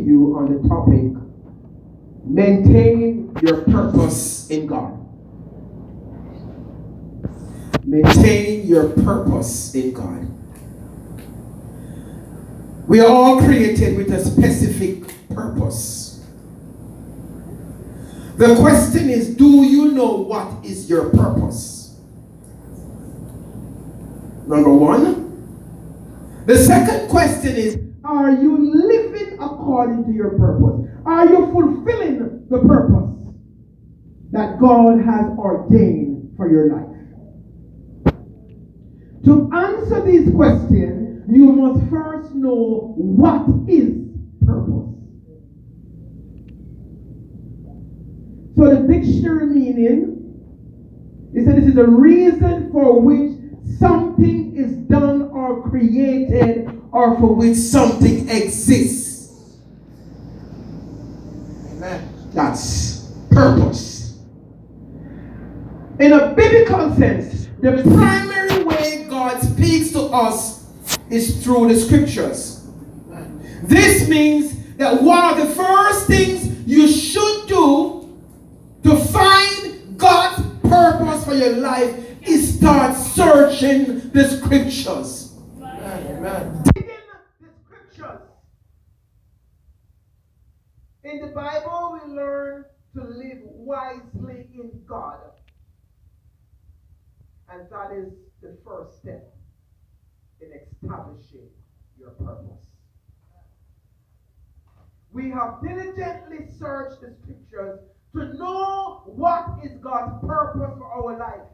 you on the topic, maintain your purpose in God. Maintain your purpose in God. We are all created with a specific purpose. The question is, do you know what is your purpose? Number one. The second question is, are you living according to your purpose? Are you fulfilling the purpose that God has ordained for your life? To answer these questions, you must first know what is purpose. So the dictionary meaning is that this is a reason for which something is done or created, or for which something exists. Amen. That's purpose. In a biblical sense, the primary way God speaks to us is through the scriptures. This means that one of the first things you should do to find God's purpose for your life is start searching the scriptures. Amen. Digging the scriptures. In the Bible, we learn to live wisely in God. And that is the first step in establishing your purpose. We have diligently searched the scriptures to know what is God's purpose for our life.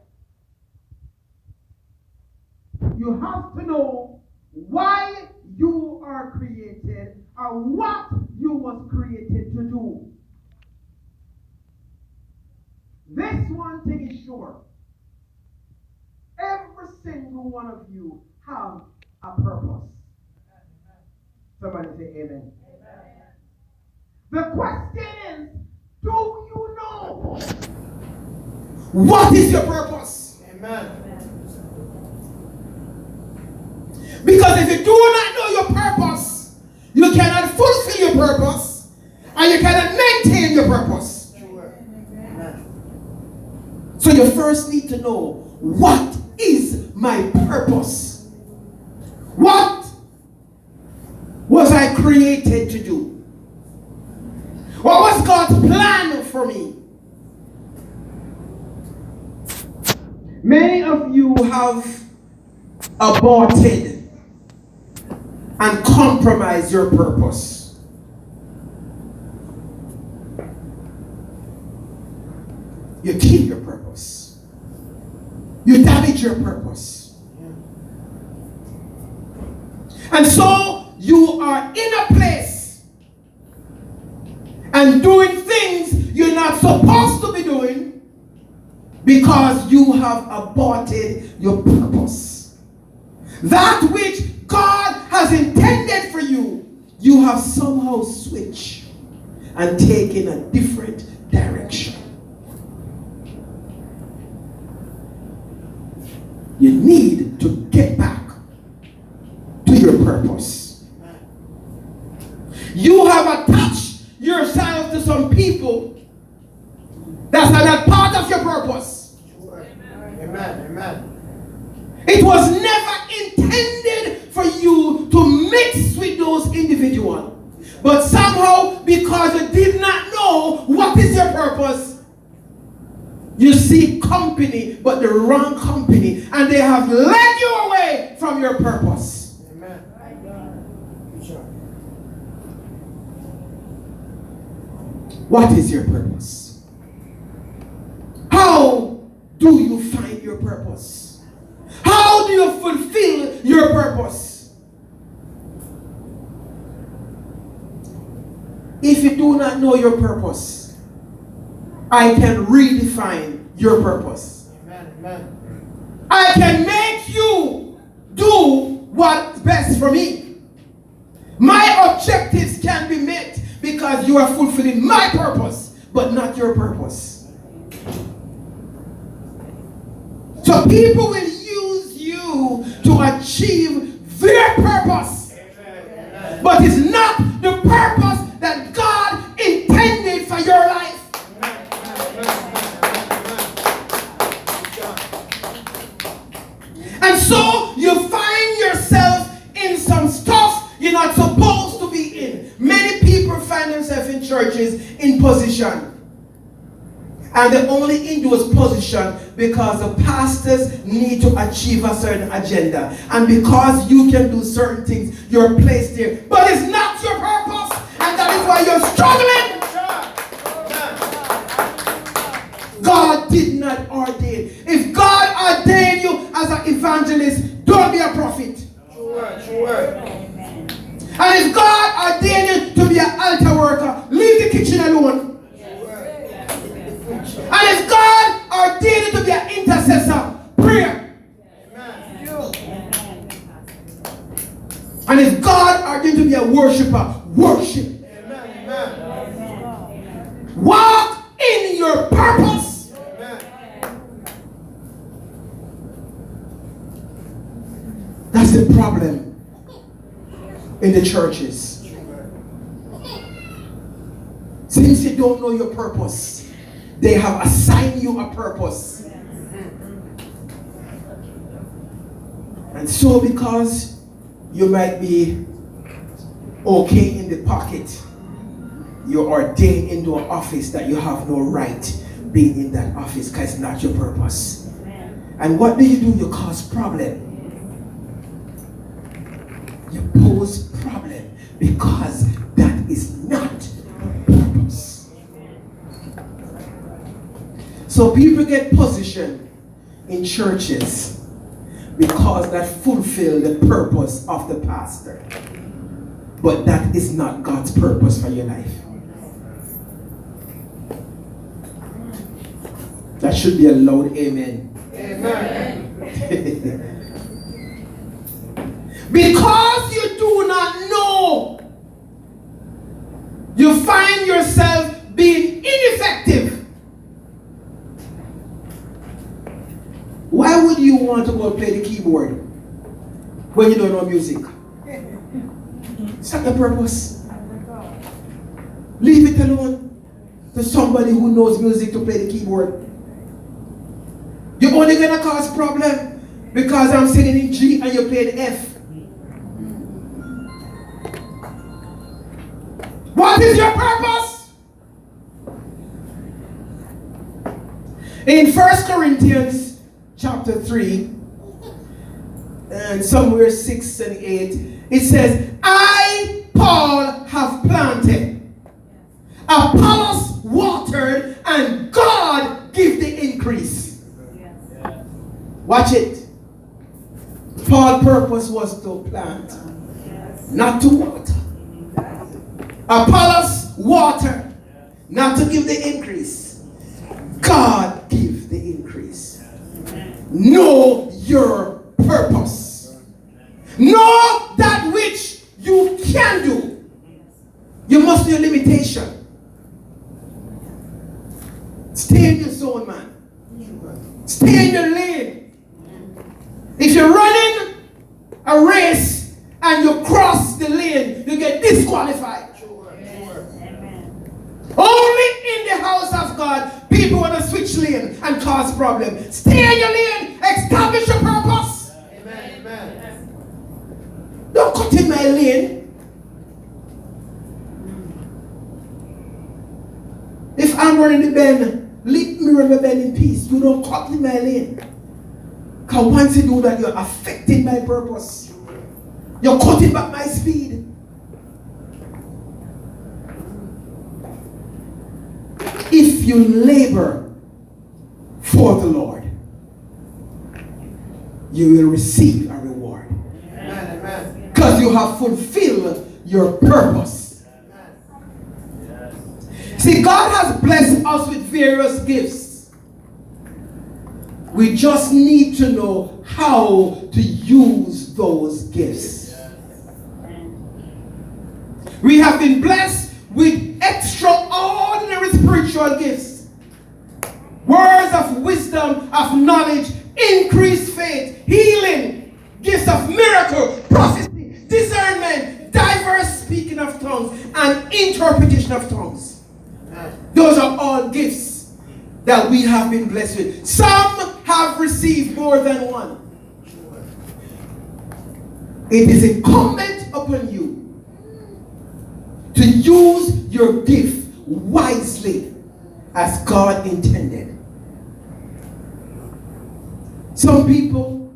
You have to know why you are created and what you was created to do. This one thing is sure. Every single one of you have a purpose. Somebody say amen. Amen. The question is, do you know what is your purpose? Amen. Because if you do not know your purpose, you cannot fulfill your purpose, and you cannot maintain your purpose. Sure. So you first need to know, what is my purpose? What was I created to do? What was God's plan for me? Many of you have aborted and compromise your purpose. You kill your purpose. You damage your purpose. And so you are in a place and doing things you're not supposed to be doing because you have aborted your purpose. That which God has intended for you, you have somehow switched and taken a different direction. You need to get back to your purpose. You have attached yourself to some people that's not part of your purpose. Amen. Amen. It was never intended for you to mix with those individuals. But somehow, because you did not know what is your purpose, you seek company, but the wrong company, and they have led you away from your purpose. Amen. What is your purpose? How do you find your purpose? How do you fulfill your purpose? If you do not know your purpose, I can redefine your purpose. Amen. Amen. I can make you do what's best for me. My objectives can be met because you are fulfilling my purpose, but not your purpose. So people will use you to achieve their purpose. Amen. But it's not the purpose that find themselves in churches in position. And they only in those positions because the pastors need to achieve a certain agenda. And because you can do certain things, you're placed there. But it's not your purpose. And that is why you're struggling. God did not ordain. If God ordained you as an evangelist, don't be a prophet. And if God ordained you to be an altar worker, leave the kitchen alone. And if God ordained you to be an intercessor, pray. And if God ordained you to be a worshiper, worship. Walk in your purpose. That's the problem in the churches. Since you don't know your purpose, they have assigned you a purpose. And so because you might be okay in the pocket, you're ordained into an office that you have no right being in that office because it's not your purpose. And what do? You cause problem. You pose problem because that is not your purpose. So people get positioned in churches because that fulfill the purpose of the pastor. But that is not God's purpose for your life. That should be a loud amen. Amen. Because you do not know, you find yourself being ineffective. Why would you want to go play the keyboard when you don't know music? It's not the purpose. Leave it alone to somebody who knows music to play the keyboard. You're only going to cause problem because I'm singing in G and you play the F. What is your purpose? In 1 Corinthians chapter 3 and somewhere 6 and 8, it says, I, Paul, have planted, Apollos watered, and God give the increase. Watch it. Paul's purpose was to plant, not to water. Apollos water, not to give the increase. God give the increase. Know your purpose. Know that which you can do. You must know your limitation. Stay in your zone, man. Stay in your lane. If you're running a race and you cross the lane, you get disqualified. Only in the house of God, people want to switch lane and cause problems. Stay in your lane. Establish your purpose. Amen. Don't cut in my lane. If I'm running the bend, leave me run the bend in peace. You don't cut in my lane. Because once you do that, you're affecting my purpose. You're cutting back my speed. If you labor for the Lord, you will receive a reward. Because you have fulfilled your purpose. See, God has blessed us with various gifts. We just need to know how to use those gifts. We have been blessed with extraordinary spiritual gifts. Words of wisdom, of knowledge, increased faith, healing, gifts of miracle, prophecy, discernment, diverse speaking of tongues, and interpretation of tongues. Those are all gifts that we have been blessed with. Some have received more than one. It is incumbent upon you to use your gift wisely as God intended. Some people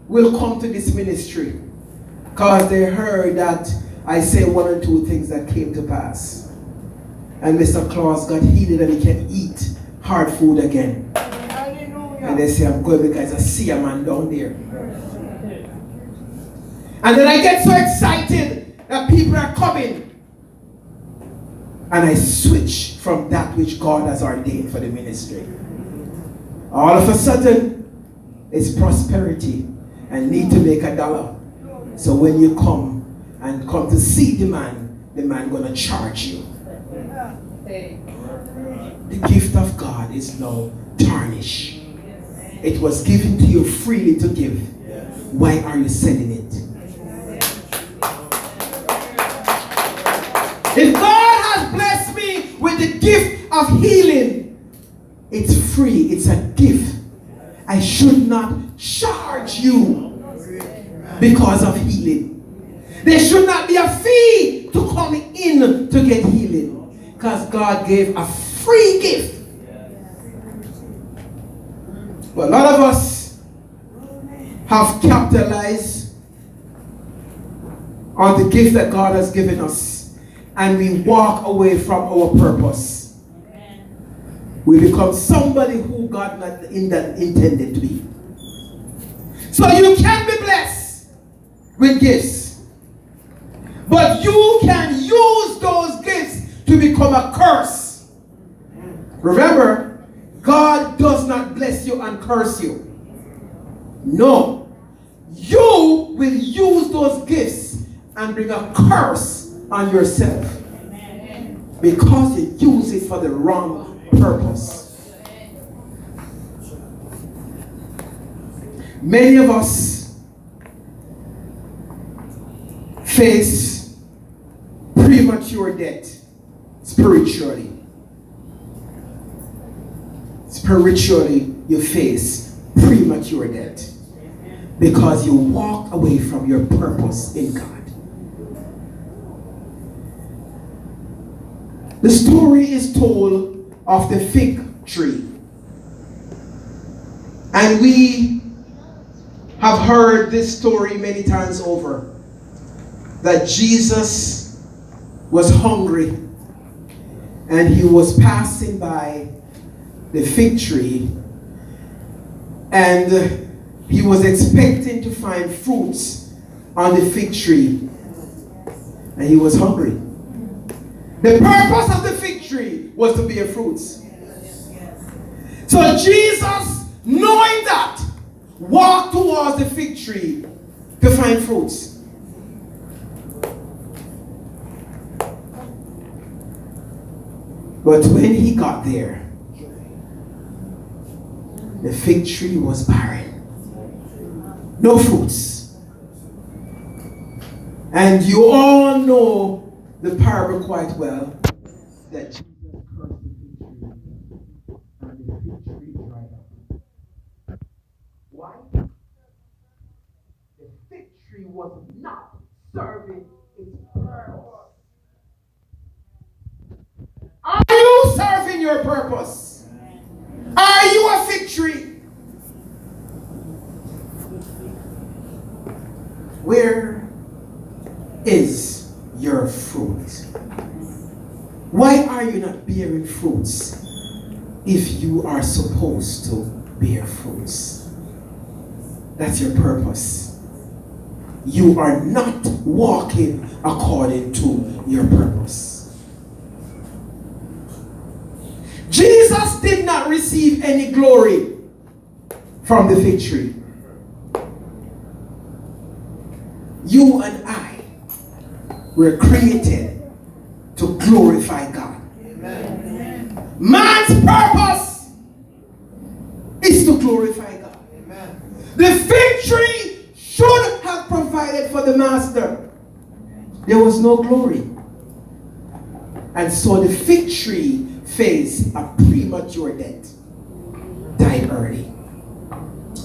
will come to this ministry because they heard that I say one or two things that came to pass. And Mr. Claus got healed and he can eat hard food again. Hallelujah. And they say, I'm going because I see a man down there. And then I get so excited that people are coming. And I switch from that which God has ordained for the ministry. All of a sudden, it's prosperity and need to make $1. So when you come to see the man gonna charge you. The gift of God is now tarnished. It was given to you freely to give. Why are you selling it? If God has blessed me with the gift of healing, it's free, it's a gift. I should not charge you because of healing. There should not be a fee to come in to get healing, because God gave a free gift. But a lot of us have capitalized on the gift that God has given us, and we walk away from our purpose. We become somebody who God not intended to be. So you can be blessed with gifts, but you can use those gifts to become a curse. Remember, God does not bless you and curse you. No. You will use those gifts and bring a curse on yourself because you use it for the wrong purpose. Many of us face premature death spiritually. Spiritually, you face premature death because you walk away from your purpose in God. The story is told of the fig tree. And we have heard this story many times over, that Jesus was hungry and he was passing by the fig tree, and he was expecting to find fruits on the fig tree, and he was hungry. The purpose of the fig tree was to bear fruits. So Jesus, knowing that, walked towards the fig tree to find fruits. But when he got there, the fig tree was barren. No fruits. And you all know the parable quite well, that Jesus cursed the fig tree and the fig tree dried up. Why? The fig tree was not serving its purpose. Are you serving your purpose? Are you a fig tree? Where is your fruit? Why are you not bearing fruits if you are supposed to bear fruits? That's your purpose. You are not walking according to your purpose. Jesus did not receive any glory from the fig tree. You and I were created to glorify God. Amen. Man's purpose is to glorify God. Amen. The fig tree should have provided for the master. There was no glory. And so the fig tree faced a premature death. Died early.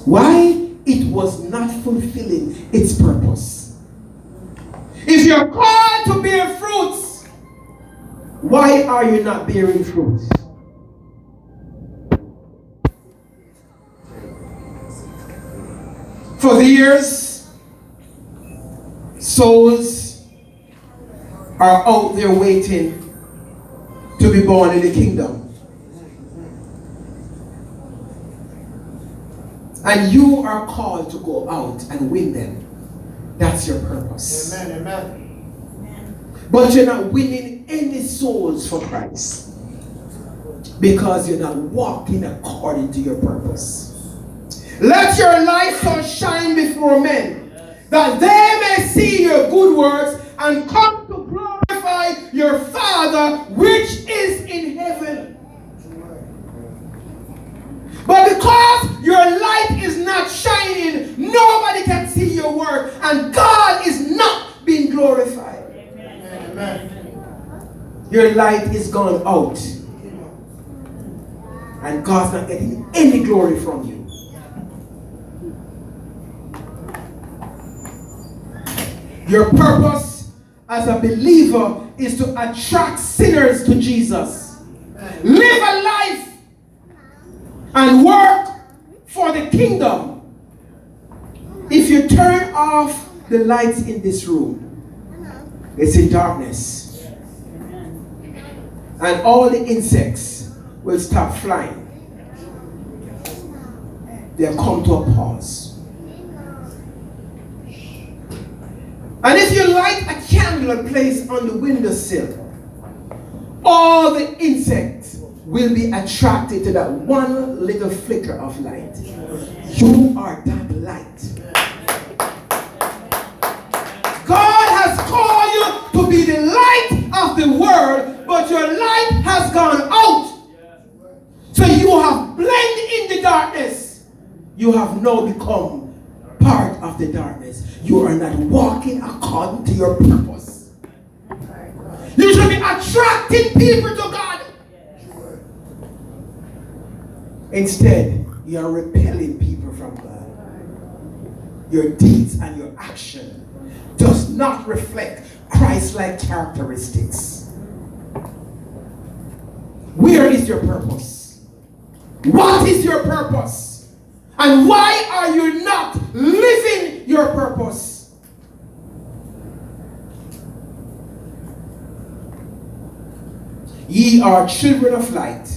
Why? It was not fulfilling its purpose. If you're called to bear fruits, Why are you not bearing fruit? For the years, souls are out there waiting to be born in the kingdom. And you are called to go out and win them. That's your purpose. Amen, amen. But you're not winning any souls for Christ because you're not walking according to your purpose. Let your light so shine before men that they may see your good works and come to glorify your Father which is in heaven. But because your light is not shining, nobody can see your work, and God is not being glorified. Amen. Your light is gone out, and God's not getting any glory from you. Your purpose as a believer is to attract sinners to Jesus. Live a life and work for the kingdom. If you turn off the lights in this room, it's in darkness. And all the insects will stop flying. They'll come to a pause. And if you light a candle and place on the windowsill, all the insects will be attracted to that one little flicker of light. You are that light. God has called you to be the light of the world, but your light has gone out. So you have blended in the darkness. You have now become part of the darkness. You are not walking according to your purpose. You should be attracting people to God. Instead, you are repelling people from God. Your deeds and your action does not reflect Christ-like characteristics. Where is your purpose? What is your purpose? And why are you not living your purpose? Ye are children of light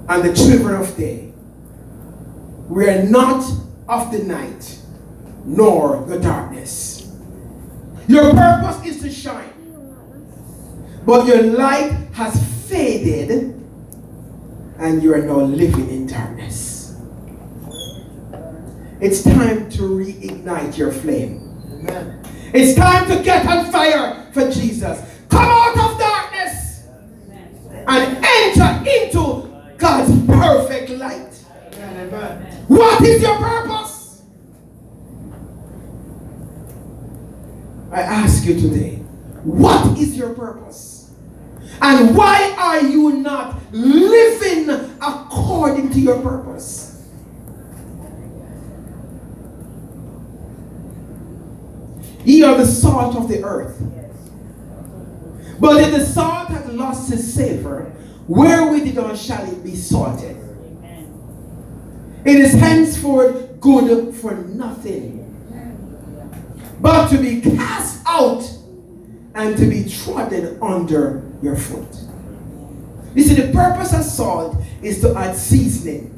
and the children of day. We are not of the night, nor the darkness. Your purpose is to shine, but your light has faded, and you are now living in darkness. It's time to reignite your flame. Amen. It's time to get on fire for Jesus. Come out of darkness and enter into God's perfect light. Amen. What is your purpose? I ask you today, what is your purpose? And why are you not living according to your purpose? Ye are the salt of the earth. But if the salt hath lost its savor, wherewith shall it be salted? It is henceforth good for nothing, but to be cast out and to be trodden under your foot. You see, the purpose of salt is to add seasoning.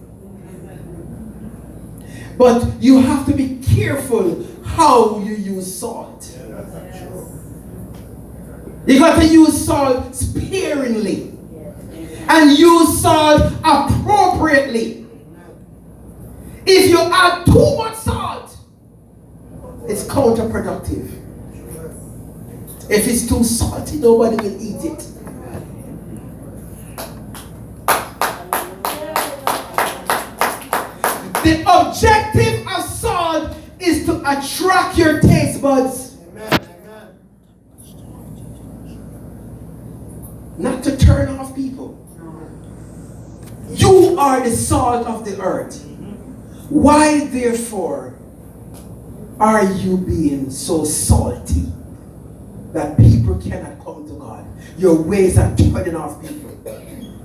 But you have to be careful how you use salt. You got to use salt sparingly and use salt appropriately. If you add too much salt, it's counterproductive. If it's too salty, nobody will eat it. The objective of salt is to attract your taste buds. Amen. Not to turn off people. You are the salt of the earth. Why, therefore, are you being so salty that people cannot come to God? Your ways are turning off people.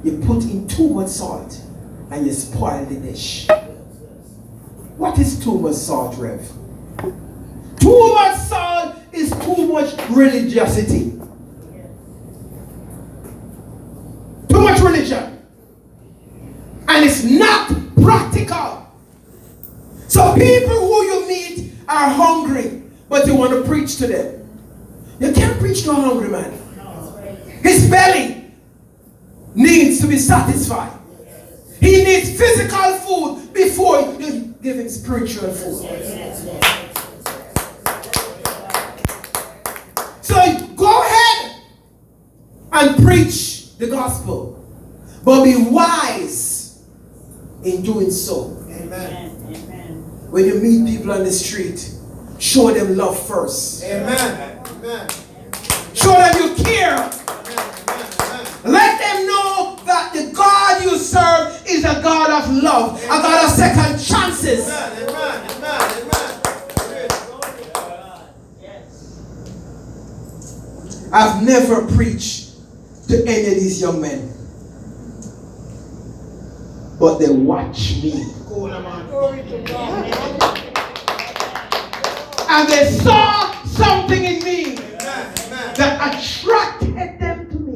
You put in too much salt and you spoil the dish. What is too much salt, Rev? Too much salt is too much religiosity. Too much religion. And it's not practical. So people who you meet are hungry, but you want to preach to them. You can't preach to a hungry man. His belly needs to be satisfied. He needs physical food before you give him spiritual food. So go ahead and preach the gospel, but be wise in doing so. Amen. When you meet people on the street, show them love first. Amen. Amen. Show them you care. Let them know that the God you serve is a God of love, a God of second chances. I've never preached to any of these young men, but they watch me. And they saw something in me that attracted them to me.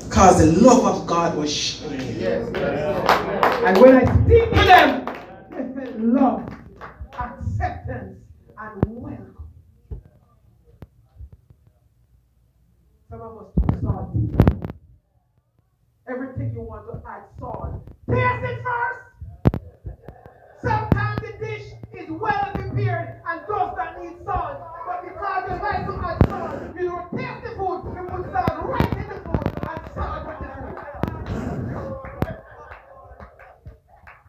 Because the love of God was shining. And when I speak to them, they felt love, acceptance, and welcome. Some of us too salty. Everything you want to add salt, taste it first. Sometimes the dish is well prepared and does not need salt. But because you like to add salt, you don't taste the food, you put salt right in the food and salt with the food.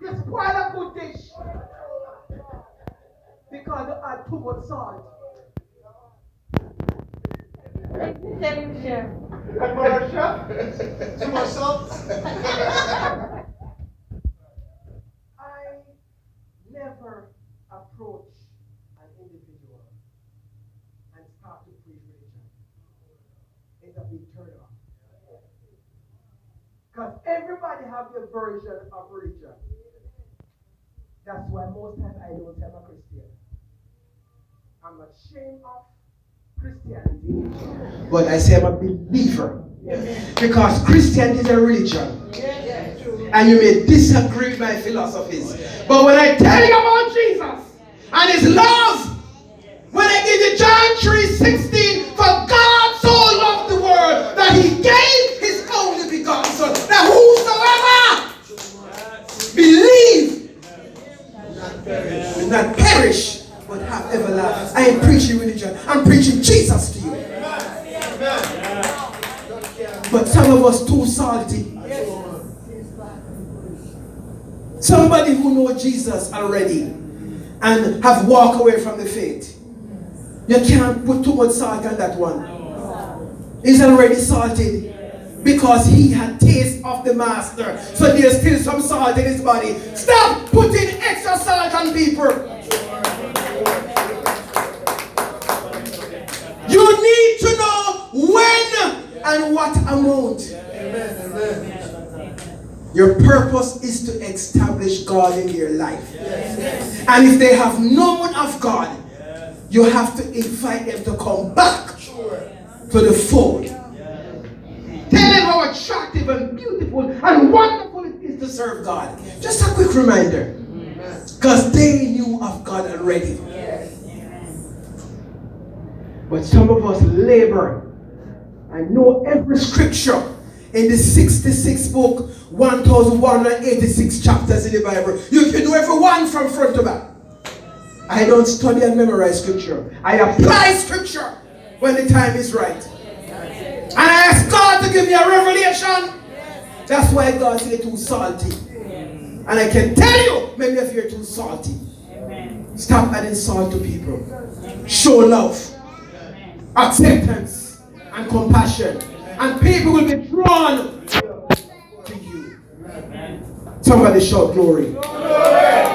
You spoil a good dish because you add too much salt. Too much salt? I never approach an individual and start to preach religion. It's a big turn off. Because everybody have their version of religion. That's why most times I don't say I'm a Christian. I'm ashamed of Christianity, but I say I'm a believer. Because Christianity is a religion. And you may disagree with my philosophies. But when I tell you about Jesus and his love, when I give you John 3:16, for God so loved the world that he gave his only begotten Son, that whosoever believe will not perish but have everlasting. I ain't preaching religion, I'm preaching Jesus to you. But some of us too salty. Somebody who knows Jesus already and have walked away from the faith. You can't put too much salt on that one. He's already salted because he had taste of the master. So there's still some salt in his body. Stop putting extra salt on people. You need to know when and what amount. Amen. Your purpose is to establish God in your life. Yes. And if they have known of God, you have to invite them to come back to the fold. Tell them how attractive and beautiful and wonderful it is to serve God. Just a quick reminder. Because they knew of God already. But some of us labor and know every scripture in the 66 book, 1,186 chapters in the Bible. You can know every one from front to back. I don't study and memorize scripture. I apply scripture when the time is right. And I ask God to give me a revelation. That's why God said you're too salty. And I can tell you, maybe if you're too salty, stop adding salt to people. Show love, acceptance, and compassion. And people will be drawn to you. Somebody shout glory.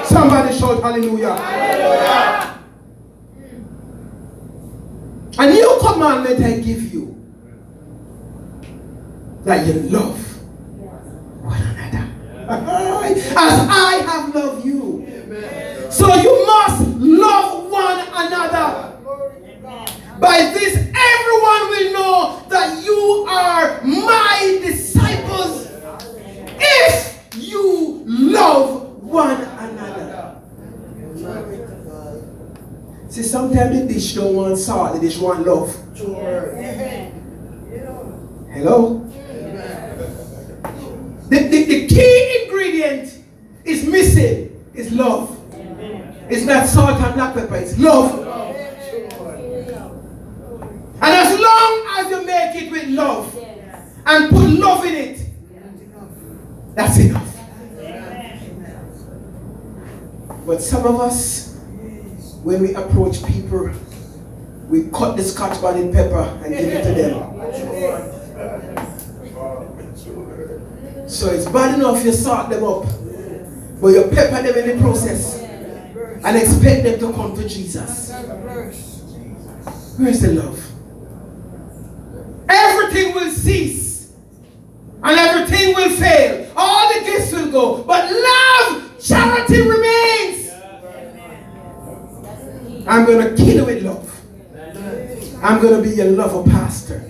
Somebody shout hallelujah. A new commandment I give you, that you love one another. As I have loved you. So you must love one another. By this, everyone will know that you are my disciples if you love one another. See, sometimes the dish don't want salt, the dish want love. Hello? The key ingredient is missing, is love. It's not salt and black pepper, it's love. And as long as you make it with love and put love in it, that's enough. But some of us, when we approach people, we cut the Scotch bonnet pepper and give it to them. So it's bad enough you salt them up, but you pepper them in the process and expect them to come to Jesus. Where's the love? Everything will cease and everything will fail. All the gifts will go, but love, charity remains. I'm going to kill you with love. I'm going to be your lover pastor.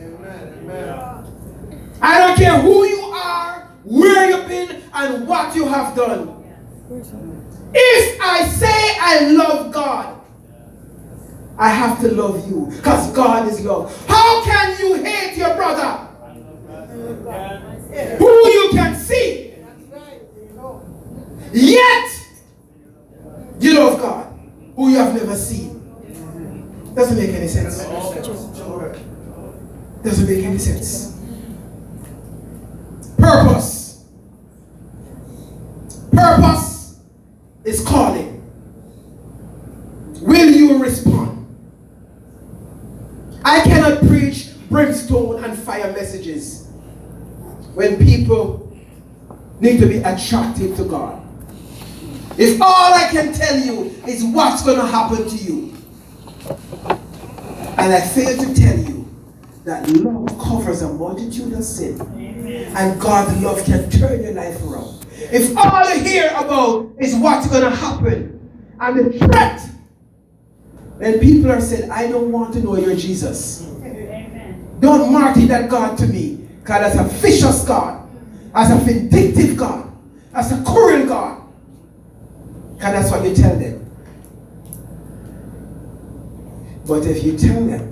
I don't care who you are, where you've been, and what you have done. If I say I love God, I have to love you, because God is love. How can you hate your brother who you can see, yet you love God who you have never seen? Doesn't make any sense. Doesn't make any sense. Purpose. Purpose is calling. Will you respond? I cannot preach brimstone and fire messages when people need to be attractive to God. If all I can tell you is what's going to happen to you, and I fail to tell you that love covers a multitude of sin, and God's love can turn your life around. If all you hear about is what's going to happen and the threat, then people are saying, I don't want to know your Jesus. Don't market that God to me, because as a vicious God, as a vindictive God, as a cruel God, because that's what you tell them. But if you tell them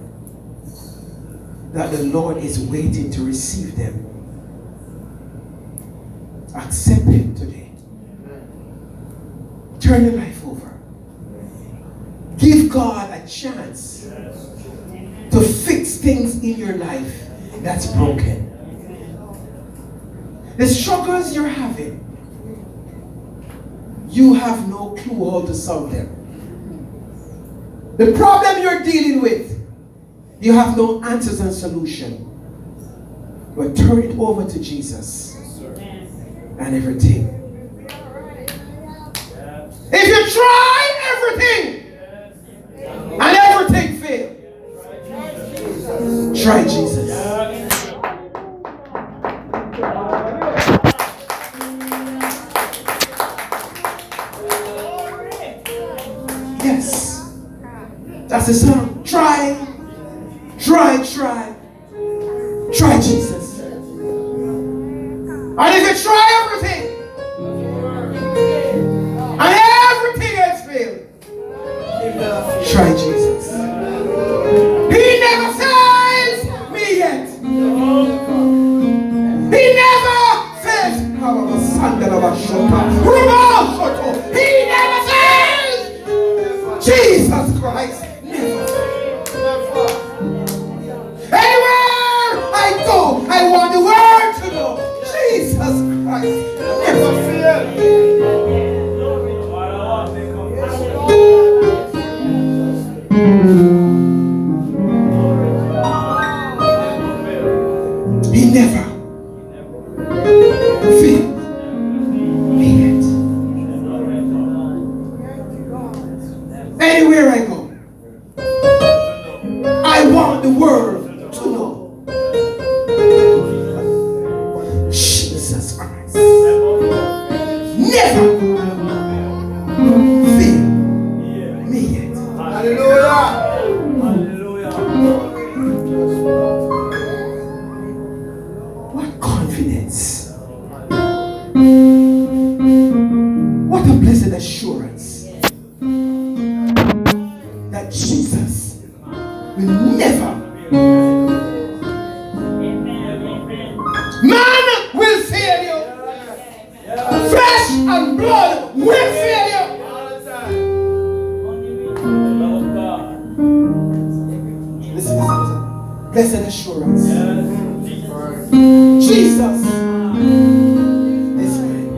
that the Lord is waiting to receive them, accept Him today. Turn your life over. Give God a chance to fix things in your life that's broken. The struggles you're having, you have no clue how to solve them. The problem you're dealing with, you have no answers and solution. But turn it over to Jesus and everything. If you try everything and everything fails, try Jesus. Yes. That's the song. Try Jesus. And if you try everything and everything else fails, try Jesus. He never fails me yet. He never fails. He never fails. Jesus Christ. Anywhere I go, I want the world to know Jesus Christ never failed. He never failed me yet. Anywhere I go, I want the world to know a blessed assurance that Jesus will never. Man will fail you. Flesh and blood will fail you. Listen. Blessed assurance. Jesus is mine.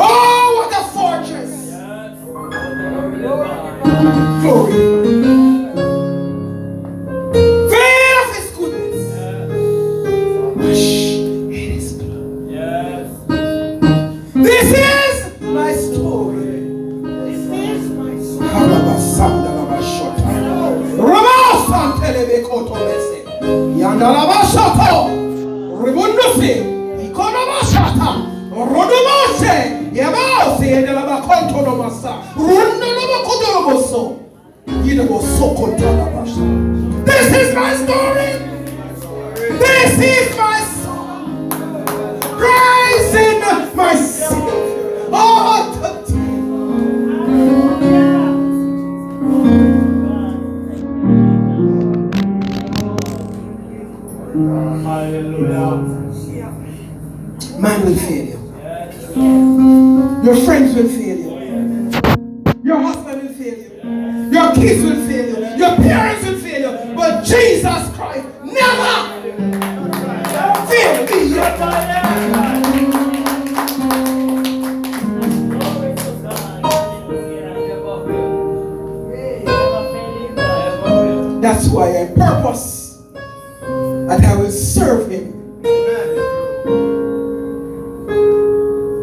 Oh, what a fortress. Glory. Veil of his goodness. Wash in his blood. This is my story. This is my story. Yandalabashato, Ribundusi, Ikonomashata, Rodumose, Yabase, Yandalabakontonomasa, Rundalabakodomoso, Yidabosoko. This is my story. This is my song. Praising my Savior. Oh, hallelujah. Man will fail you. Your friends will fail you. Your husband will fail you. Your kids will fail you. Your parents will fail you. But Jesus Christ never failed me. That's why I purpose and I will serve him.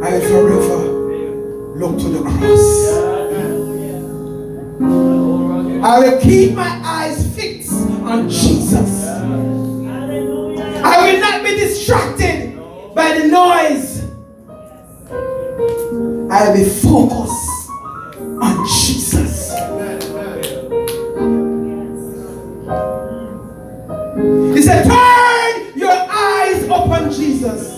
I will forever look to the cross. I will keep my eyes fixed on Jesus. I will not be distracted by the noise. I will be focused on Jesus. He said, turn your eyes upon Jesus.